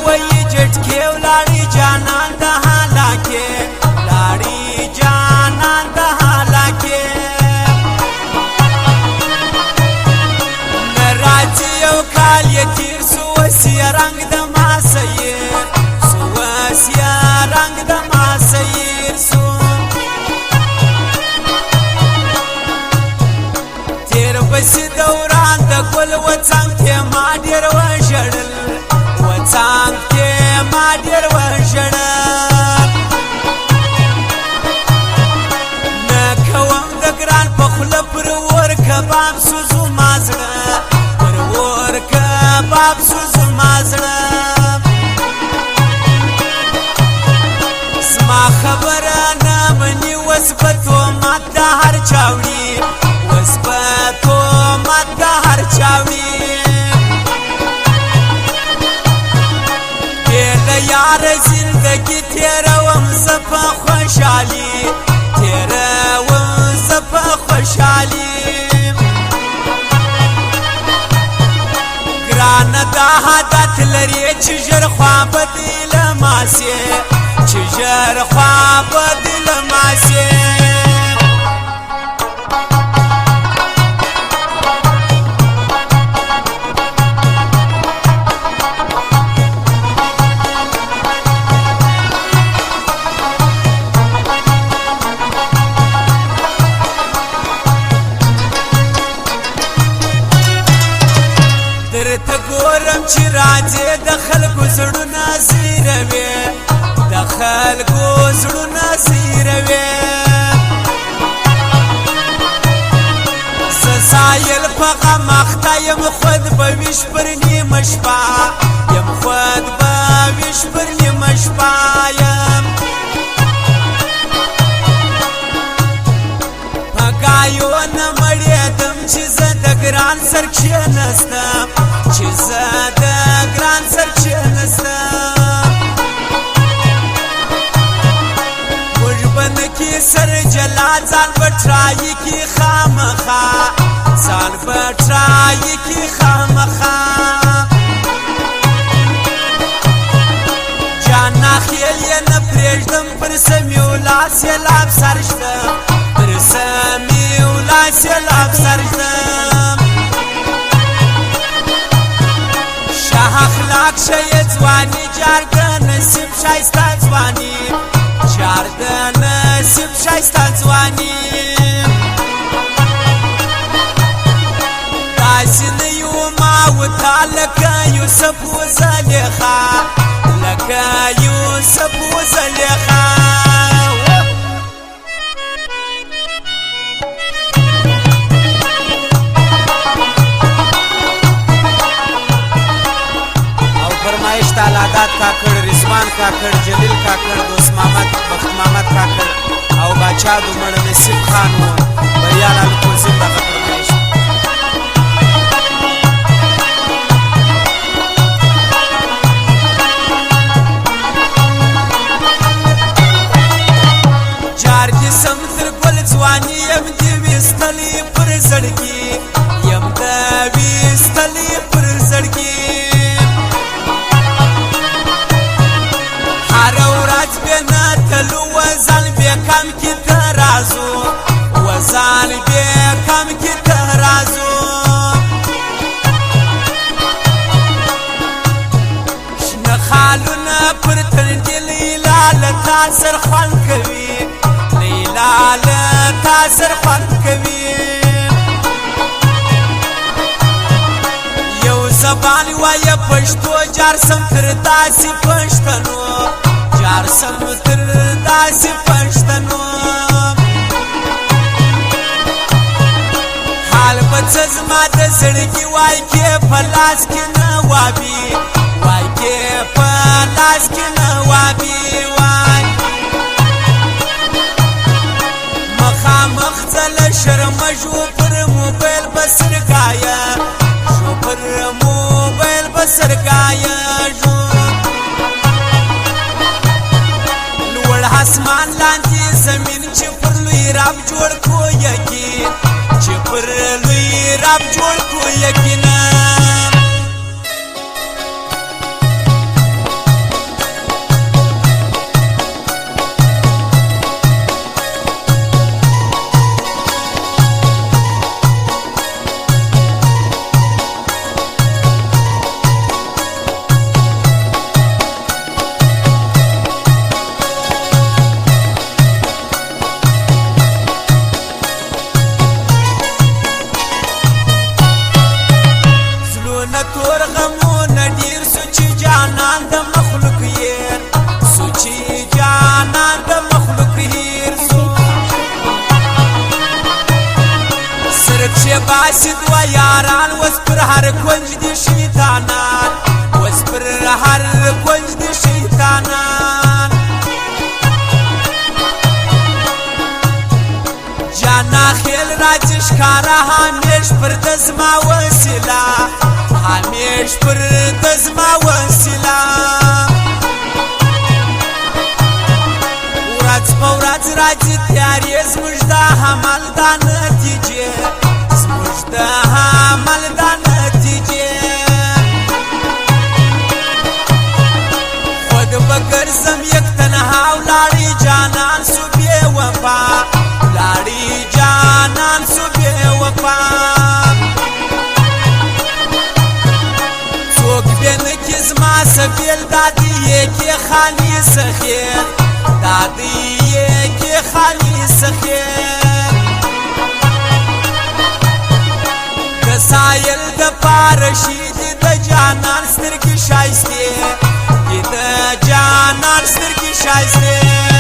وی جټکی ولاړی جانان د حالاکه لاړی جانان د حالاکه راځي یو کال یې تیر سو وسیه رنگ د ماسیر سو وسیه رنگ د ماسیر سو تیر بسی دوران د ګل وڅنګ کې ما ډیر وژړل څنګ کې ما ډېر وژړل نه کوم د ګران په خوله پر اور کباب سو زما زړه پر اور کباب سو زما زړه زما خبره نه مني اوس به تهمت د هر چا وړي اوس به تهمت د هر چا وړي یار زندگی تیروم زپا خوشحالی تیروم زپا خوشحالی گران دا حدت لري چې ژر خواب دی لماسي چې ژر خواب دی لماسي درته ګورم چې راځې د خلکو زړونه زیروې د خلکو زړونه زیروې زه سایل په غم اخته یم خود به ویش پر نیمه شپه یم خود به ویش پر نیمه شپه یم په ګایو نه مړېدم چې زه د ګران سر کښېنستم چې زه د ګران سر کښېنستم موږ به نه کې سر جلا ځان به ټرایي کې خامخا ځان به ټرایي کې خامخا جان ناخیل یې نه پرېږدم پر سمیو لاس یې لاب سر شدم پر سمیو لاس یې لاب سر شدم اخلاق شای ځواني جار د نصیب شایسته ځواني جار د نصیب شایسته ځواني داسې نه یو ما وتا لکه یوسف و زلیخا لکه یوسف و زلیخا تعلادات کاکړ رضوان کاکړ جلیل کاکړ دوست محمد بخت محمد کاکړ او باچا دومړ نصیب خان و بریال الکوزی دغه فرمایش جار دې سم تر ګل ځواني یم دې ویستلې پر زړګي یم د ویستلې پر زړګي وزن بیکم کی ترازو وزن بیکم کی ترازو شنه خالونه پر تندي لیلا لتا سر خوان کوي لیلا لتا سر خوان کوي یو زبان وای پښتو جار سم تر داسې پښتنو جار سم تر داسې پښتنو حال په څه زما د زړګي وای کې په لاس کې نه وابي وای کې په لاس کې نه وابي وای مخامخ ځله شرمژو پر موبایل به ورګایږو لوړ اسمان لاندې زمین چې پر لوی رب جوړ کو یقین چې پر لوی رب جوړ کو یقینا تور غمونه ډیر سو چې جانان د مخلوق یې سو چې جانان د مخلوق هیر سو صرف شباسي دوا یاران وس پر هر کنج دي شیطانان وس پر هر کنج دي شیطانان جانا خیل راځي ښکارا همیش پر دزما وسیله همیش پر دزما وسیله ورځ په ورځ راځي تیارې زموږ د عمل د نتیجې زموږ د عمل د نتیجې خود به ګرځم یک تنها ولاړې جانان سو بې وفا ولاړې جانان سو بې وفا زما سفیل دادی یکی خالی سخیر دادی یکی خالی سخیر دسایل د پارشی دی د جانان سترګې شایسته دی د جانان سترګې شایسته